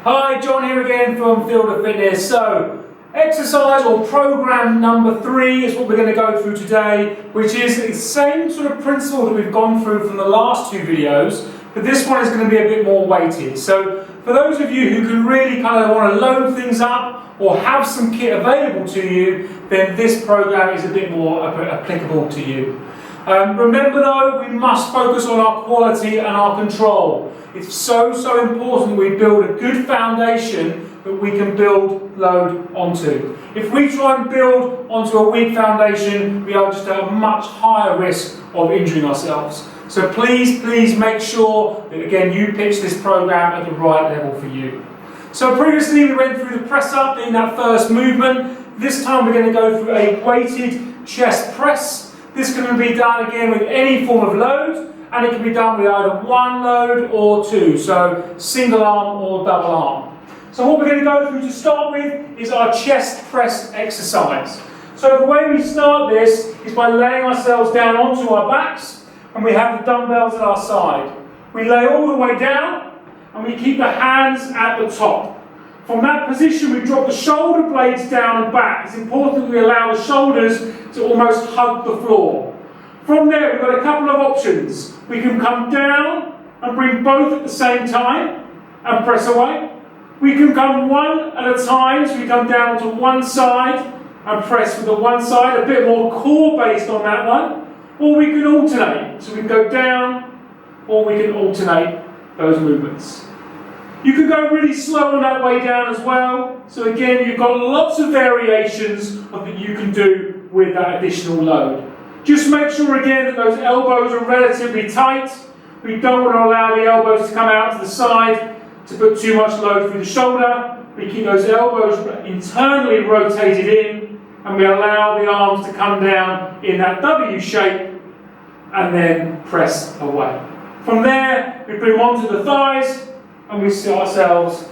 Hi, John here again from Field of Fitness. So, exercise or program number 3 is what we're going to go through today, which is the same sort of principle that we've gone through from the last 2 videos, but this one is going to be a bit more weighted. So, for those of you who can really kind of want to load things up or have some kit available to you, then this program is a bit more applicable to you. Remember though, we must focus on our quality and our control. It's so important we build a good foundation that we can build load onto. If we try and build onto a weak foundation, we are just at a much higher risk of injuring ourselves. So please make sure that again you pitch this program at the right level for you. So previously we went through the press up in that first movement. This time we're going to go through a weighted chest press. This can be done again with any form of load, and it can be done with either one load or 2, so single arm or double arm. So what we're going to go through to start with is our chest press exercise. So the way we start this is by laying ourselves down onto our backs, and we have the dumbbells at our side. We lay all the way down, and we keep the hands at the top. From that position, we drop the shoulder blades down and back. It's important that we allow the shoulders to almost hug the floor. From there, we've got a couple of options. We can come down and bring both at the same time and press away. We can come one at a time, so we come down to one side and press with the one side, a bit more core based on that one. Or we can alternate, so we can go down or we can alternate those movements. You can go really slow on that way down as well. So again, you've got lots of variations that you can do with that additional load. Just make sure again that those elbows are relatively tight. We don't want to allow the elbows to come out to the side to put too much load through the shoulder. We keep those elbows internally rotated in, and we allow the arms to come down in that W shape and then press away. From there, we bring them onto the thighs and we sit ourselves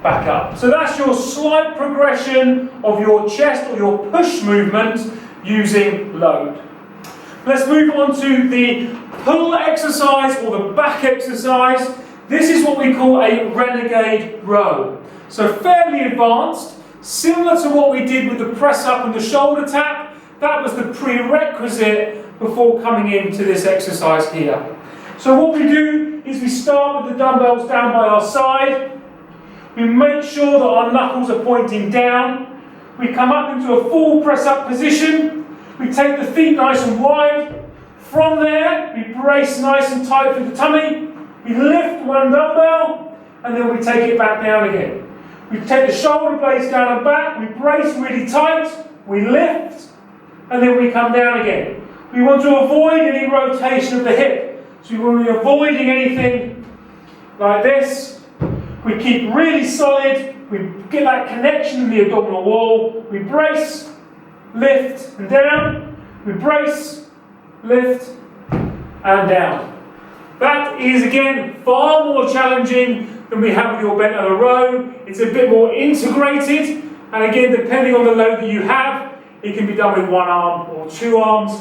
back up. So that's your slight progression of your chest or your push movement using load. Let's move on to the pull exercise or the back exercise. This is what we call a Renegade Row. So fairly advanced, similar to what we did with the press up and the shoulder tap. That was the prerequisite before coming into this exercise here. So what we do is we start with the dumbbells down by our side. We make sure that our knuckles are pointing down. We come up into a full press up position. We take the feet nice and wide. From there, we brace nice and tight through the tummy. We lift one dumbbell, and then we take it back down again. We take the shoulder blades down and back. We brace really tight. We lift, and then we come down again. We want to avoid any rotation of the hip. So we want to be avoiding anything like this. We keep really solid. We get that connection in the abdominal wall. We brace, lift and down. We brace, lift and down. That is again far more challenging than we have with your bent over row. It's a bit more integrated, and again depending on the load that you have, it can be done with one arm or 2 arms.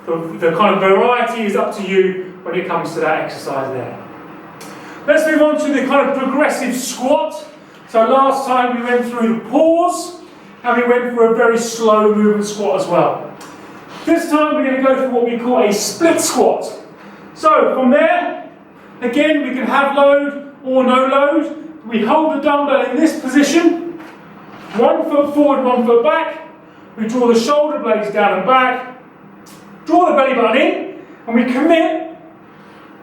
The kind of variety is up to you when it comes to that exercise there. Let's move on to the kind of progressive squat. So last time we went through the pause, and we went through a very slow movement squat as well. This time we're going to go through what we call a split squat. So from there, again we can have load or no load. We hold the dumbbell in this position, 1 foot forward, 1 foot back. We draw the shoulder blades down and back, draw the belly button in, and we commit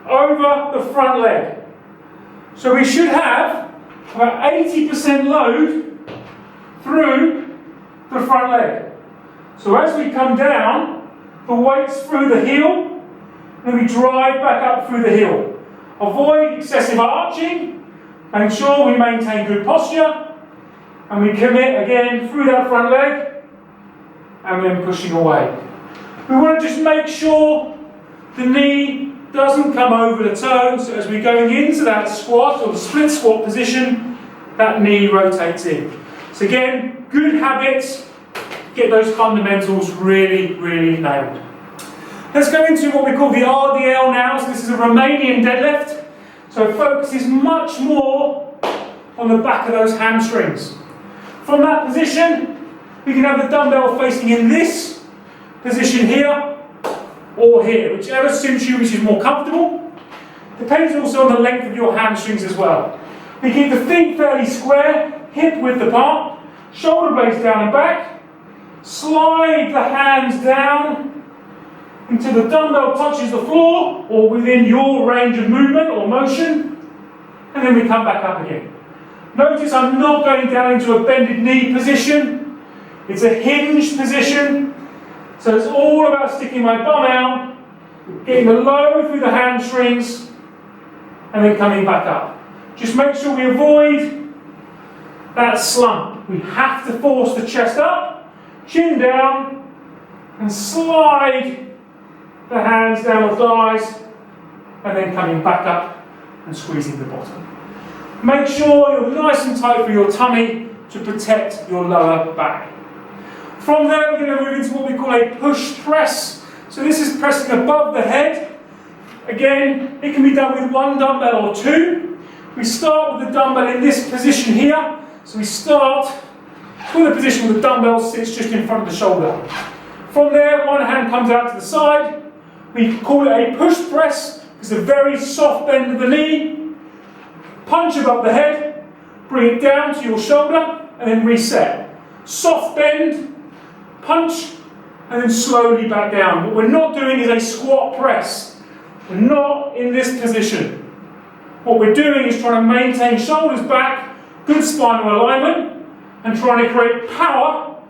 over the front leg. So we should have about 80% load through the front leg. So as we come down, the weight's through the heel, and we drive back up through the heel. Avoid excessive arching, make sure we maintain good posture, and we commit again through that front leg, and then pushing away. We want to just make sure the knee doesn't come over the toe, so as we're going into that squat or the split squat position, that knee rotates in. So again, good habits, get those fundamentals really nailed. Let's go into what we call the RDL now. So this is a Romanian deadlift. So it focuses much more on the back of those hamstrings. From that position, we can have the dumbbell facing in this position here or here, whichever suits you, which is more comfortable. Depends also on the length of your hamstrings as well. We keep the feet fairly square, hip width apart, shoulder blades down and back. Slide the hands down until the dumbbell touches the floor or within your range of movement or motion, and then we come back up again. Notice I'm not going down into a bended knee position. It's a hinged position, so it's all about sticking my bum out, getting the load through the hamstrings, and then coming back up. Just make sure we avoid that slump. We have to force the chest up, chin down, and slide the hands down the thighs, and then coming back up and squeezing the bottom. Make sure you're nice and tight for your tummy to protect your lower back. From there, we're going to move into what we call a push press. So this is pressing above the head. Again, it can be done with one dumbbell or two. We start with the dumbbell in this position here. So we start with a position where the dumbbell sits just in front of the shoulder. From there, one hand comes out to the side. We call it a push press. It's a very soft bend of the knee. Punch above the head, bring it down to your shoulder, and then reset. Soft bend, punch, and then slowly back down. What we're not doing is a squat press. We're not in this position. What we're doing is trying to maintain shoulders back, good spinal alignment, and trying to create power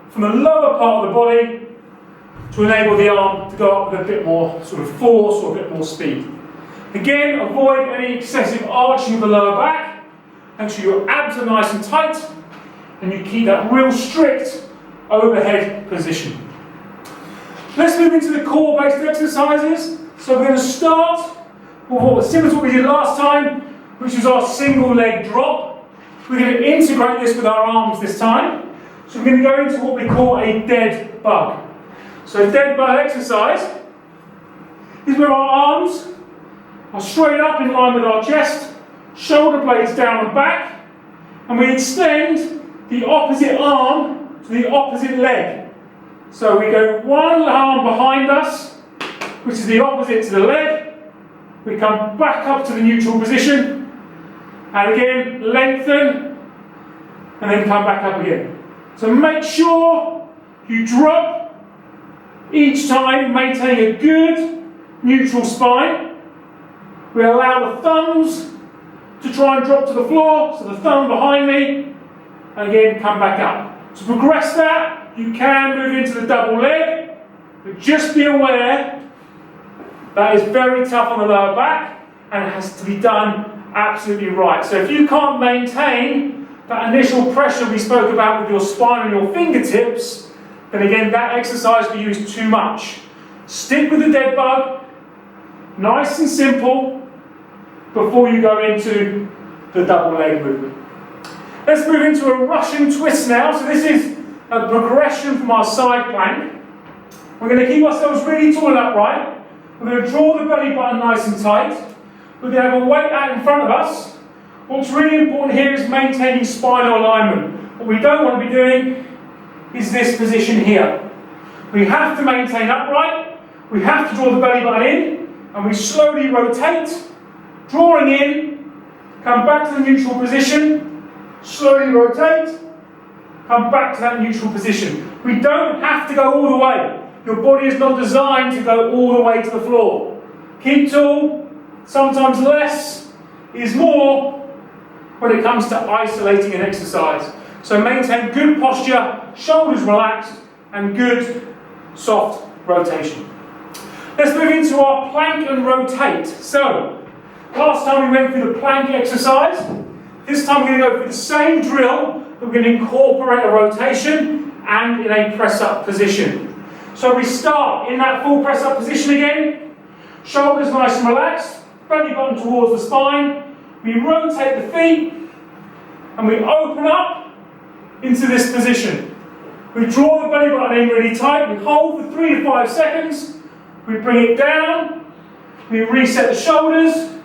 from the lower part of the body to enable the arm to go up with a bit more sort of force or a bit more speed. Again, avoid any excessive arching of the lower back. Make sure your abs are nice and tight, and you keep that real strict overhead position. Let's move into the core-based exercises. So we're going to start with what was similar to what we did last time, which is our single leg drop. We're going to integrate this with our arms this time. So we're going to go into what we call a dead bug. So a dead bug exercise is where our arms are straight up in line with our chest, shoulder blades down and back, and we extend the opposite arm to the opposite leg. So we go one arm behind us, which is the opposite to the leg. We come back up to the neutral position, and again lengthen, and then come back up again. So make sure you drop each time, maintaining a good neutral spine. We allow the thumbs to try and drop to the floor, so the thumb behind me, and again come back up. To progress that, you can move into the double leg, but just be aware that is very tough on the lower back and it has to be done absolutely right. So if you can't maintain that initial pressure we spoke about with your spine and your fingertips, then again that exercise for you is too much. Stick with the dead bug, nice and simple, before you go into the double leg movement. Let's move into a Russian twist now. So this is a progression from our side plank. We're going to keep ourselves really tall and upright. We're going to draw the belly button nice and tight. We're going to have a weight out in front of us. What's really important here is maintaining spinal alignment. What we don't want to be doing is this position here. We have to maintain upright. We have to draw the belly button in, and we slowly rotate, drawing in, come back to the neutral position, slowly rotate, come back to that neutral position. We don't have to go all the way. Your body is not designed to go all the way to the floor. Keep tall, sometimes less is more when it comes to isolating an exercise. So maintain good posture, shoulders relaxed, and good soft rotation. Let's move into our plank and rotate. So, last time we went through the plank exercise. This time we're going to go through the same drill, but we're going to incorporate a rotation and in a press-up position. So we start in that full press-up position again, shoulders nice and relaxed, belly button towards the spine. We rotate the feet, and we open up into this position. We draw the belly button in really tight, we hold for 3 to 5 seconds, we bring it down, we reset the shoulders,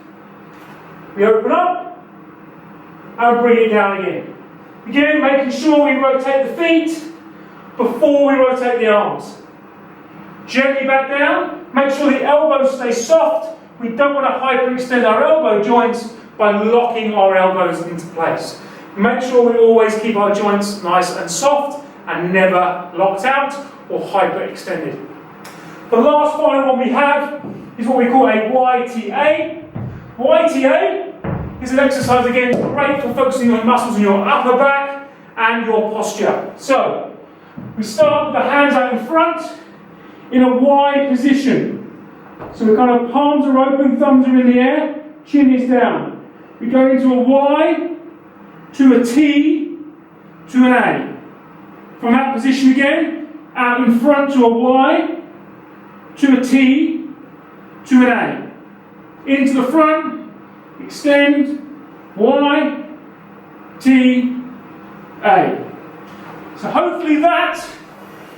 we open up, and bring it down again. Again, making sure we rotate the feet before we rotate the arms. Gently back down, make sure the elbows stay soft. We don't want to hyperextend our elbow joints by locking our elbows into place. Make sure we always keep our joints nice and soft and never locked out or hyperextended. The last final one we have is what we call a YTA. YTA is an exercise, again, great for focusing on muscles in your upper back and your posture. So, we start with the hands out in front in a Y position. So we kind of palms are open, thumbs are in the air, chin is down. We go into a Y, to a T, to an A. From that position again, out in front to a Y, to a T, to an A. Into the front, extend, Y, T, A. So hopefully that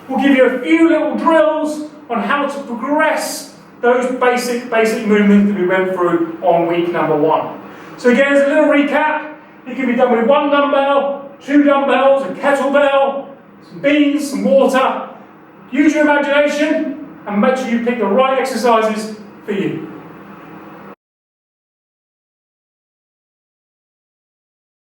will give you a few little drills on how to progress those basic movements that we went through on week number 1. So again, as a little recap, it can be done with 1 dumbbell, 2 dumbbells, a kettlebell, some beans, some water. Use your imagination and make sure you pick the right exercises for you.